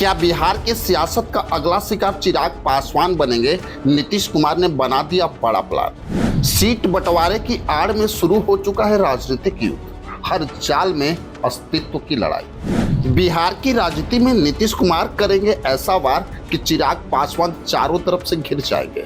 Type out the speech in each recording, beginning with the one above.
क्या बिहार की सियासत का अगला शिकार चिराग पासवान बनेंगे? नीतीश कुमार ने बना दिया बड़ा प्लान। सीट बंटवारे की आड़ में शुरू हो चुका है राजनीतिक युद्ध। हर चाल में अस्तित्व की लड़ाई। बिहार की राजनीति में नीतीश कुमार करेंगे ऐसा वार कि चिराग पासवान चारों तरफ से घिर जाएंगे।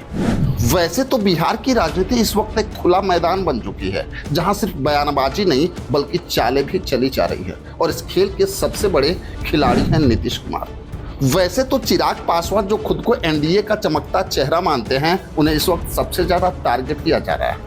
वैसे तो बिहार की राजनीति इस वक्त एक खुला मैदान बन चुकी है, जहां सिर्फ बयानबाजी नहीं बल्कि चालें भी चली जा रही है और इस खेल के सबसे बड़े खिलाड़ी हैं नीतीश कुमार। वैसे तो चिराग पासवान, जो खुद को एनडीए का चमकता चेहरा मानते हैं, उन्हें इस वक्त सबसे ज्यादा टारगेट किया जा रहा है,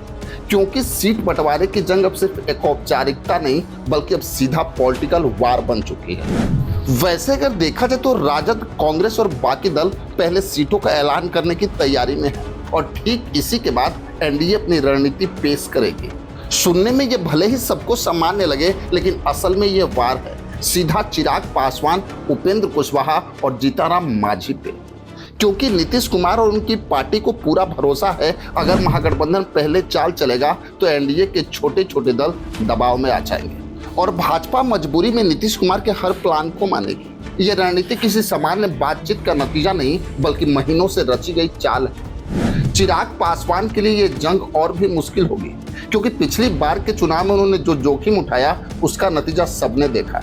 क्योंकि सीट बंटवारे की जंग अब सिर्फ एक औपचारिकता नहीं बल्कि अब सीधा पॉलिटिकल वार बन चुकी है। वैसे अगर देखा जाए तो राजद, कांग्रेस और बाकी दल पहले सीटों का ऐलान करने की तैयारी में है और ठीक इसी के बाद एनडीए अपनी रणनीति पेश करेगी। सुनने में ये भले ही सबको सामान्य लगे, लेकिन असल में ये वार है सीधा चिराग पासवान, उपेंद्र कुशवाहा और जीतनराम मांझी पे, क्योंकि नीतीश कुमार और उनकी पार्टी को पूरा भरोसा है अगर महागठबंधन पहले चाल चलेगा तो एनडीए के छोटे छोटे दल दबाव में आ जाएंगे और भाजपा मजबूरी में नीतीश कुमार के हर प्लान को मानेगी। ये रणनीति किसी सामान्य बातचीत का नतीजा नहीं बल्कि महीनों से रची गई चाल है। चिराग पासवान के लिए ये जंग और भी मुश्किल होगी, क्योंकि पिछली बार के चुनाव में उन्होंने जो जोखिम उठाया उसका नतीजा सबने देखा।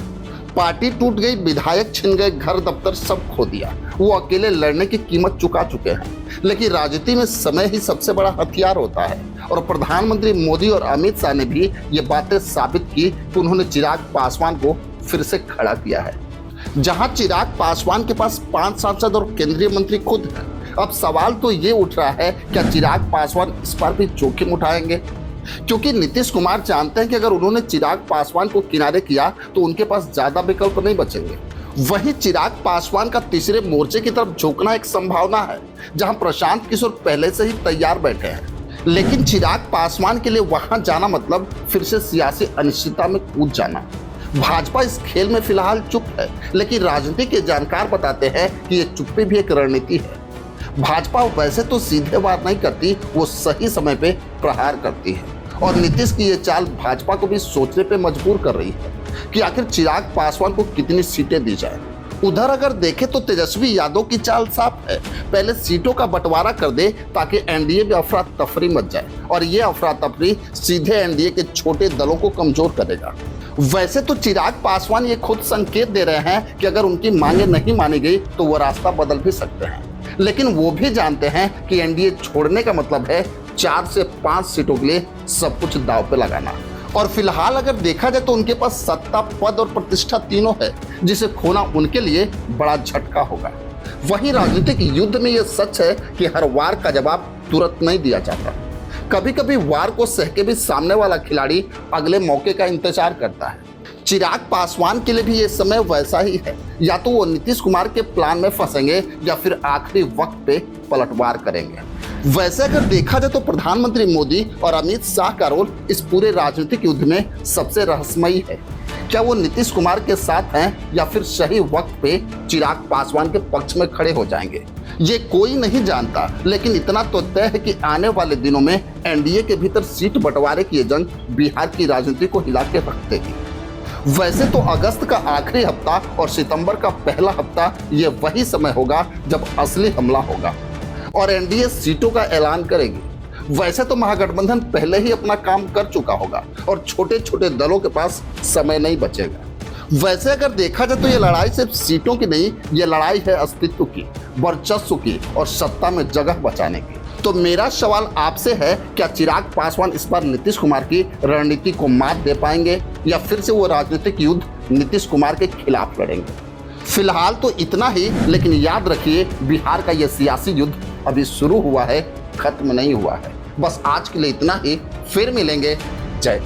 पार्टी टूट गई, विधायक छिन गए, घर दफ्तर सब खो दिया। वो अकेले लड़ने की कीमत चुका चुके हैं। लेकिन राजनीति में समय ही सबसे बड़ा हथियार होता है और प्रधानमंत्री मोदी और अमित शाह ने भी ये बातें साबित की कि उन्होंने चिराग पासवान को फिर से खड़ा किया है। जहां चिराग पासवान के पास 5 सांसद और केंद्रीय मंत्री खुद हैं, अब सवाल तो ये उठ रहा है क्या चिराग पासवान इस बार भी जोखिम उठाएंगे? क्योंकि नीतीश कुमार जानते हैं कि अगर उन्होंने चिराग पासवान को किनारे किया तो उनके पास ज्यादा विकल्प नहीं बचेंगे। वहीं चिराग पासवान का तीसरे मोर्चे की तरफ झुकना एक संभावना है, जहां प्रशांत किशोर पहले से ही तैयार बैठे हैं। लेकिन चिराग पासवान के लिए वहां जाना मतलब फिर से सियासी अनिश्चितता में कूद जाना। भाजपा इस खेल में फिलहाल चुप है, लेकिन राजनीति के जानकार बताते हैं कि ये चुप्पी भी एक रणनीति है। भाजपा वैसे तो सीधे वार नहीं करती, वो सही समय पे प्रहार करती है और नीतीश की ये चाल भाजपा को भी सोचने पे मजबूर कर रही है कि आखिर चिराग पासवान को कितनी सीटें दी जाए। उधर अगर देखें तो तेजस्वी यादव की चाल साफ है, पहले सीटों का बंटवारा कर दे ताकि एनडीए में अफरा तफरी मच जाए और ये अफरा तफरी सीधे एनडीए के छोटे दलों को कमजोर करेगा। वैसे तो चिराग पासवान ये खुद संकेत दे रहे हैं कि अगर उनकी मांगे नहीं मानी गई तो वो रास्ता बदल भी सकते हैं, लेकिन वो भी जानते हैं कि एनडीए छोड़ने का मतलब है 4 से 5 सीटों के लिए सब कुछ दांव पे लगाना। और फिलहाल अगर देखा जाए तो उनके पास सत्ता, पद और प्रतिष्ठा तीनों है, जिसे खोना उनके लिए बड़ा झटका होगा। वहीं राजनीतिक युद्ध में यह सच है कि हर वार का जवाब तुरंत नहीं दिया जाता। कभी कभी वार को सह के भी सामने वाला खिलाड़ी अगले मौके का इंतजार करता है। चिराग पासवान के लिए भी ये समय वैसा ही है, या तो वो नीतीश कुमार के प्लान में फंसेंगे या फिर आखिरी वक्त पे पलटवार करेंगे। वैसे अगर देखा जाए तो प्रधानमंत्री मोदी और अमित शाह का रोल इस पूरे राजनीतिक युद्ध में सबसे रहस्यमयी है। क्या वो नीतीश कुमार के साथ हैं या फिर सही वक्त पे चिराग पासवान के पक्ष में खड़े हो जाएंगे, ये कोई नहीं जानता। लेकिन इतना तो तय है कि आने वाले दिनों में एनडीए के भीतर सीट बंटवारे की जंग बिहार की राजनीति को हिला के रख देगी। वैसे तो अगस्त का आखिरी हफ्ता और सितंबर का पहला हफ्ता ये वही समय होगा जब असली हमला होगा और एनडीए सीटों का ऐलान करेगी। वैसे तो महागठबंधन पहले ही अपना काम कर चुका होगा और छोटे छोटे दलों के पास समय नहीं बचेगा। वैसे अगर देखा जाए तो ये लड़ाई सिर्फ सीटों की नहीं, ये लड़ाई है अस्तित्व की, वर्चस्व की और सत्ता में जगह बचाने की। तो मेरा सवाल आपसे है, क्या चिराग पासवान इस बार नीतीश कुमार की रणनीति को मात दे पाएंगे या फिर से वो राजनीतिक युद्ध नीतीश कुमार के खिलाफ लड़ेंगे? फिलहाल तो इतना ही, लेकिन याद रखिए बिहार का यह सियासी युद्ध अभी शुरू हुआ है, खत्म नहीं हुआ है। बस आज के लिए इतना ही, फिर मिलेंगे। जय।